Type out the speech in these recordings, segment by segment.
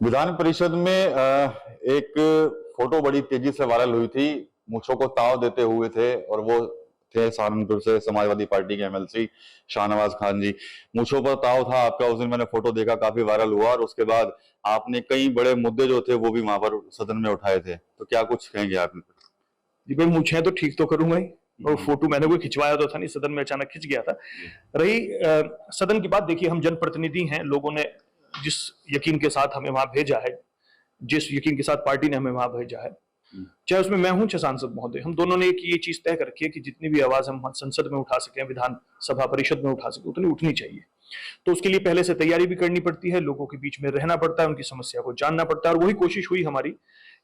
विधान परिषद में एक फोटो बड़ी तेजी से वायरल हुई थी। मूंछों को ताव देते हुए थे और वो थे सहारनपुर से समाजवादी पार्टी के एमएलसी शाहनवाज खान जी। मूंछों पर ताव था आपका, उस दिन मैंने फोटो देखा, काफी वायरल हुआ और उसके बाद आपने कई बड़े मुद्दे जो थे वो भी वहां पर सदन में उठाए थे, तो क्या कुछ कहेंगे आप? जी भाई, मूछें तो ठीक तो करूंगा ही। और फोटो मैंने कोई खिंचवाया तो था नहीं, सदन में अचानक खिंच गया था। रही सदन की बात, देखिए हम जनप्रतिनिधि हैं, लोगों ने जिस यकीन के साथ हमें वहां भेजा है, जिस यकीन के साथ पार्टी ने हमें वहां भेजा है, चाहे उसमें मैं हूं चाहे सांसद महोदय, हम दोनों ने ये चीज तय कर रखी है कि जितनी भी आवाज हम संसद में उठा सकें, विधानसभा परिषद में उठा सके, उतनी उठनी चाहिए। तो उसके लिए पहले से तैयारी भी करनी पड़ती है, लोगों के बीच में रहना पड़ता है, उनकी समस्या को जानना पड़ता है, और वही कोशिश हुई हमारी।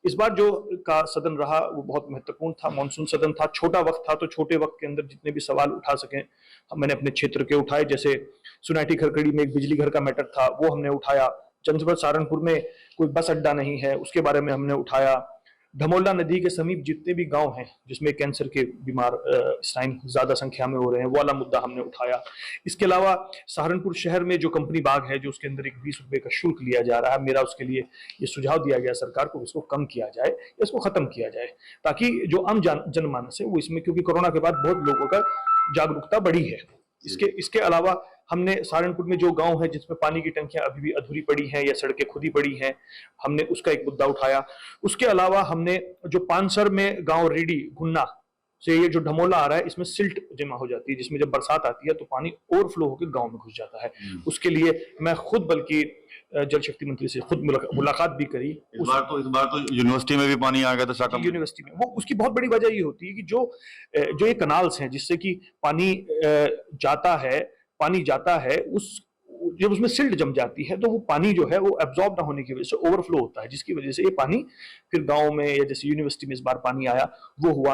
इस बार जो का सदन रहा वो बहुत महत्वपूर्ण था, मानसून सदन था, छोटा वक्त था, तो छोटे वक्त के अंदर जितने भी सवाल उठा सकें मैंने अपने क्षेत्र के उठाए। जैसे सुनाटी खरकड़ी में एक बिजली घर का मैटर था, वो हमने उठाया। चंद्रपुर सहारनपुर में कोई बस अड्डा नहीं है, उसके बारे में हमने उठाया। धमोला नदी के समीप जितने भी गांव हैं जिसमें कैंसर के बीमार इस टाइम ज्यादा संख्या में हो रहे हैं, वो वाला मुद्दा हमने उठाया। इसके अलावा सहारनपुर शहर में जो कंपनी बाग है, जो उसके अंदर एक 20 रुपए का शुल्क लिया जा रहा है, मेरा उसके लिए ये सुझाव दिया गया सरकार को, इसको कम किया जाए या इसको खत्म किया जाए, ताकि जो आम जनमानस है वो इसमें, क्योंकि कोरोना के बाद बहुत लोगों का जागरूकता बढ़ी है। इसके अलावा हमने सहारनपुर में जो गांव है जिसमें पानी की टंकियां अभी भी अधूरी पड़ी हैं या सड़कें खुदी पड़ी हैं, हमने उसका एक मुद्दा उठाया। उसके अलावा हमने जो पानसर में गांव रेडी गुन्ना से ये जो ढमोला आ रहा है, इसमें सिल्ट जमा हो जाती है, जिसमें जब बरसात आती है तो पानी ओवरफ्लो होकर गांव में घुस जाता है। उसके लिए मैं खुद, बल्कि जल शक्ति मंत्री से खुद मुलाकात भी करी। इस बार तो यूनिवर्सिटी में भी पानी आ गया था, शाखा यूनिवर्सिटी में। वो उसकी बहुत बड़ी वजह ये होती है कि जो ये कनाल्स हैं जिससे कि पानी जाता है, जब उसमें सिल्ट जम जाती है तो वो पानी जो है वो एब्जॉर्ब ना होने की वजह से ओवरफ्लो होता है, जिसकी वजह से ये पानी फिर गांव में, या जैसे यूनिवर्सिटी में इस बार पानी आया वो हुआ।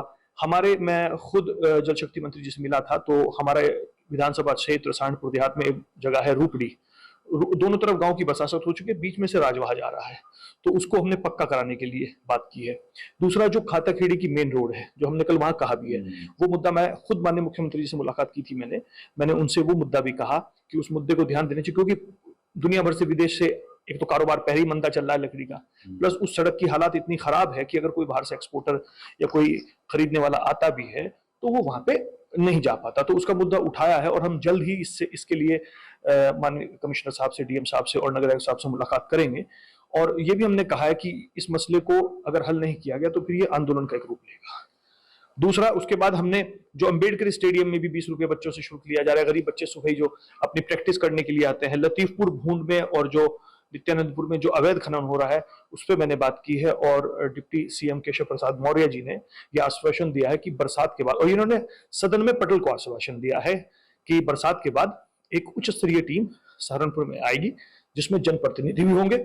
मैं खुद जल शक्ति मंत्री जी से मिला था, तो हमारे विधानसभा क्षेत्र सहारनपुर देहात में एक जगह है रूपड़ी, दोनों तरफ गांव की बसासत हो चुकी है, बीच में से राजवाह जा रहा है, तो उसको हमने पक्का कराने के लिए बात की है। दूसरा जो खाताखेड़ी की मेन रोड है, जो हमने कल वहां कहा भी है, वो मुद्दा मैं खुद माननीय मुख्यमंत्री जी से मुलाकात की थी, मैंने उनसे वो मुद्दा भी कहा कि उस मुद्दे को ध्यान देना चाहिए, क्योंकि दुनिया भर से, विदेश से एक तो कारोबार पहले ही मंदा चल रहा है लकड़ी का, प्लस उस सड़क की हालात इतनी खराब है कि अगर कोई बाहर से एक्सपोर्टर या कोई खरीदने वाला आता भी है तो वो वहां पे नहीं जा पाता। तो उसका मुद्दा उठाया है और हम जल्द ही इसके लिए माननीय कमिश्नर साहब से, डीएम साहब से और नगर आयुक्त साहब से मुलाकात करेंगे। और ये भी हमने कहा है कि इस मसले को अगर हल नहीं किया गया तो फिर ये आंदोलन का एक रूप लेगा। दूसरा, उसके बाद हमने जो अंबेडकर स्टेडियम में भी 20 रुपए बच्चों से शुल्क लिया जा रहा है, गरीब बच्चे सुबह जो अपनी प्रैक्टिस करने के लिए आते हैं। लतीफपुर भूंड में और जो नित्यानंदपुर में जो अवैध खनन हो रहा है, उस पर मैंने बात की है, और डिप्टी सीएम केशव प्रसाद मौर्य जी ने यह आश्वासन दिया है कि बरसात के बाद, और इन्होंने सदन में पटल को आश्वासन दिया है कि बरसात के बाद एक उच्च स्तरीय टीम सहारनपुर में आएगी, जिसमें जनप्रतिनिधि भी होंगे,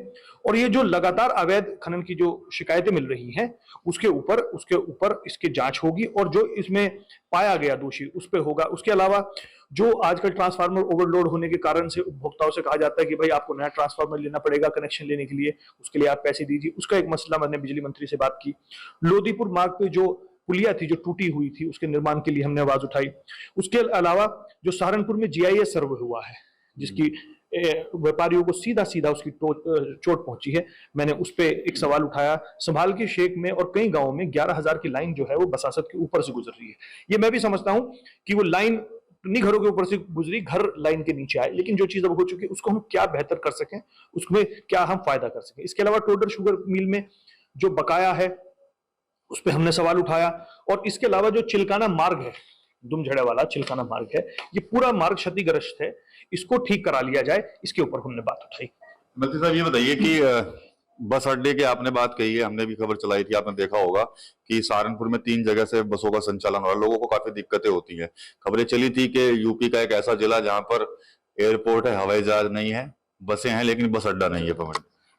और ये जो लगातार अवैध खनन की जो शिकायतें मिल रही हैं उसके ऊपर इसकी जांच होगी, और जो इसमें पाया गया दोषी उस पे होगा। उसके अलावा जो आजकल ट्रांसफार्मर ओवरलोड होने के कारण से उपभोक्ताओं से कहा जाता है कि भाई आपको नया ट्रांसफार्मर लेना पड़ेगा कनेक्शन लेने के लिए, उसके लिए आप पैसे दीजिए, उसका एक मसला मैंने बिजली मंत्री से बात की। लोदीपुर मार्ग पे जो पुलिया थी जो टूटी हुई थी, उसके निर्माण के लिए हमने आवाज उठाई। उसके अलावा जो सहारनपुर में जीआईएस सर्वे हुआ है, जिसकी व्यापारियों को सीधा उसकी चोट पहुंची है, मैंने उस पर एक सवाल उठाया। संभाल के शेख में और कई गांवों में 11,000 की लाइन जो है वो बसासत के ऊपर से गुजर रही है। ये मैं भी समझता हूं कि वो लाइन नहीं घरों के ऊपर से गुजरी, घर लाइन के नीचे आए, लेकिन जो चीज अब हो चुकी है उसको हम क्या बेहतर कर सकें, उसमें क्या हम फायदा कर सकें। इसके अलावा टोडर शुगर मिल में जो बकाया है उस पर हमने सवाल उठाया। और इसके अलावा जो चिलकाना मार्ग है, दुमझड़े वाला चिलकाना मार्ग है, ये पूरा मार्ग क्षतिग्रस्त है, इसको ठीक करा लिया जाए, इसके ऊपर हमने बात उठाई। मंत्री साहब, ये बताइए कि बस अड्डे की आपने बात कही है, हमने भी खबर चलाई थी, आपने देखा होगा कि सहारनपुर में 3 जगह से बसों का संचालन हो रहा है, लोगों को काफी दिक्कतें होती हैं। खबरें चली थी कि यूपी का एक ऐसा जिला जहां पर एयरपोर्ट है, हवाई जहाज नहीं है, बसें हैं लेकिन बस अड्डा नहीं है।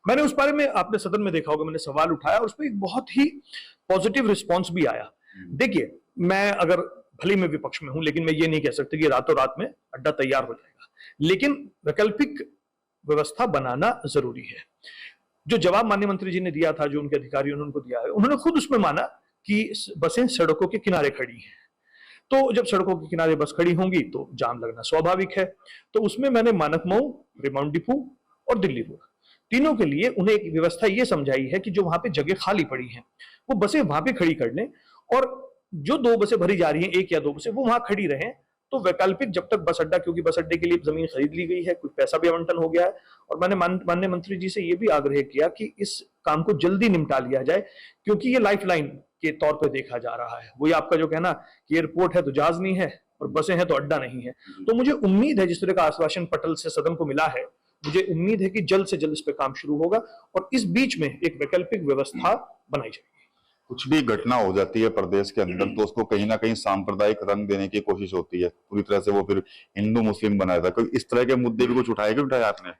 मैंने उस बारे में, आपने सदन में देखा होगा, मैंने सवाल उठाया और उस पर एक बहुत ही पॉजिटिव रिस्पॉन्स भी आया। देखिए, मैं अगर भले मैं विपक्ष में हूं, लेकिन मैं ये नहीं कह सकता कि रातों रात में अड्डा तैयार हो जाएगा, लेकिन वैकल्पिक व्यवस्था बनाना जरूरी है। जो जवाब माननीय मंत्री जी ने दिया था, जो उनके अधिकारियों ने उनको दिया है, उन्होंने खुद उसमें माना कि बसें सड़कों के किनारे खड़ी हैं, तो जब सड़कों के किनारे बस खड़ी होंगी तो जाम लगना स्वाभाविक है। तो उसमें मैंने मानक मऊ, रिमाउंट डिपो और दिल्ली रोड तीनों के लिए उन्हें एक व्यवस्था ये समझाई है कि जो वहां पे जगह खाली पड़ी है वो बसें वहां पे खड़ी कर लें, और जो 2 बसें भरी जा रही हैं, 1 या 2 बसें, वो वहां खड़ी रहें। तो वैकल्पिक जब तक बस अड्डा, क्योंकि बस अड्डे के लिए जमीन खरीद ली गई है, कुछ पैसा भी आवंटन हो गया है, और मैंने माननीय मंत्री जी से ये भी आग्रह किया कि इस काम को जल्दी निपटा लिया जाए, क्योंकि ये लाइफलाइन के तौर पर देखा जा रहा है। वही आपका जो कहना कि एयरपोर्ट है तो जहाज नहीं है और बसें हैं तो अड्डा नहीं है। तो मुझे उम्मीद है, जिस तरह का आश्वासन पटल से सदन को मिला है, मुझे उम्मीद है कि जल्द से जल्द इस पे काम शुरू होगा और इस बीच में एक वैकल्पिक व्यवस्था बनाई जाएगी। कुछ भी घटना हो जाती है प्रदेश के अंदर तो उसको कहीं ना कहीं सांप्रदायिक रंग देने की कोशिश होती है, पूरी तरह से वो फिर हिंदू मुस्लिम बनाया था। कोई इस तरह के मुद्दे भी कुछ उठाए कि उठाए आपने?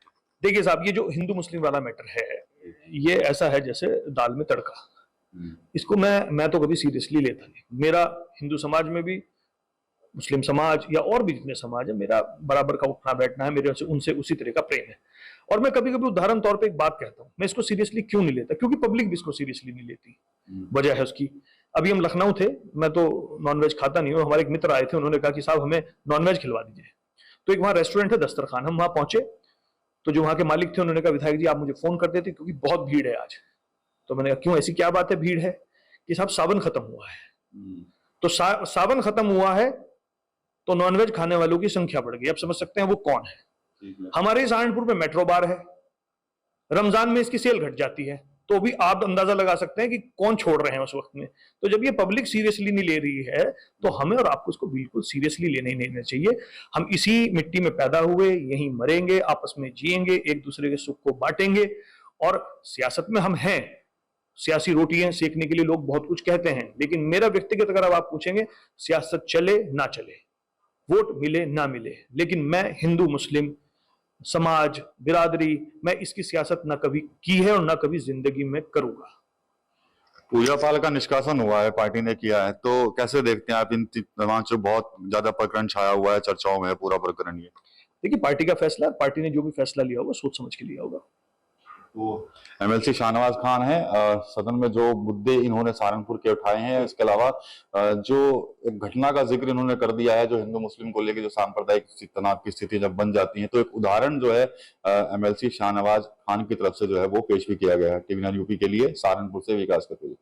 देखिए साहब, ये जो हिंदू मुस्लिम वाला मैटर है, ये ऐसा है जैसे दाल में तड़का। इसको मैं तो कभी सीरियसली लेता नहीं। मेरा हिंदू समाज में भी, मुस्लिम समाज या और भी जितने समाज है, मेरा बराबर का उठना बैठना है, मेरे से उनसे उसी तरह का प्रेम है। और मैं कभी कभी उदाहरण तौर पे एक बात कहता हूं, मैं इसको सीरियसली क्यों नहीं लेता, क्योंकि पब्लिक भी इसको सीरियसली नहीं लेती। वजह है उसकी, अभी हम लखनऊ थे, मैं तो नॉनवेज खाता नहीं हूँ, हमारे एक मित्र आए थे, उन्होंने कहा कि साहब हमें नॉनवेज खिलवा दीजिए। तो एक वहाँ रेस्टोरेंट है दस्तरखान, हम वहां पहुंचे तो जो वहां के मालिक थे उन्होंने कहा विधायक जी आप मुझे फोन कर देते क्योंकि बहुत भीड़ है आज। तो मैंने कहा क्यों, ऐसी क्या बात है भीड़ है? कि साहब सावन खत्म हुआ है। तो सावन खत्म हुआ है तो नॉनवेज खाने वालों की संख्या बढ़ गई। अब समझ सकते हैं वो कौन है। हमारे सहारनपुर में मेट्रो बार है, रमजान में इसकी सेल घट जाती है, तो भी आप अंदाजा लगा सकते हैं कि कौन छोड़ रहे हैं उस वक्त में। तो जब ये पब्लिक सीरियसली नहीं ले रही है तो हमें और आपको इसको बिल्कुल सीरियसली लेना चाहिए। हम इसी मिट्टी में पैदा हुए, यहीं मरेंगे, आपस में जिएंगे, एक दूसरे के सुख को बांटेंगे। और सियासत में हम हैं, सियासी रोटियां सेकने के लिए लोग बहुत कुछ कहते हैं, लेकिन मेरा व्यक्तिगत अगर आप पूछेंगे, सियासत चले ना चले, वोट मिले ना मिले, लेकिन मैं हिंदू मुस्लिम समाज बिरादरी, मैं इसकी सियासत ना कभी की है और ना कभी जिंदगी में करूंगा। पूजा पाल का निष्कासन हुआ है, पार्टी ने किया है, तो कैसे देखते हैं आप इन तमाम जो बहुत ज्यादा प्रकरण छाया हुआ है, चर्चाओं में है पूरा प्रकरण ये? देखिए पार्टी का फैसला, पार्टी ने जो भी फैसला लिया होगा सोच समझ के लिया होगा। तो एमएलसी शाहनवाज खान है, सदन में जो मुद्दे इन्होंने सहारनपुर के उठाए हैं, इसके अलावा जो एक घटना का जिक्र इन्होंने कर दिया है जो हिंदू मुस्लिम को लेकर जो सांप्रदायिक तनाव की स्थिति जब बन जाती है, तो एक उदाहरण जो है एमएलसी शाहनवाज खान की तरफ से जो है वो पेश भी किया गया है। टीवी9 यूपी के लिए सहारनपुर से विकास करते हुए।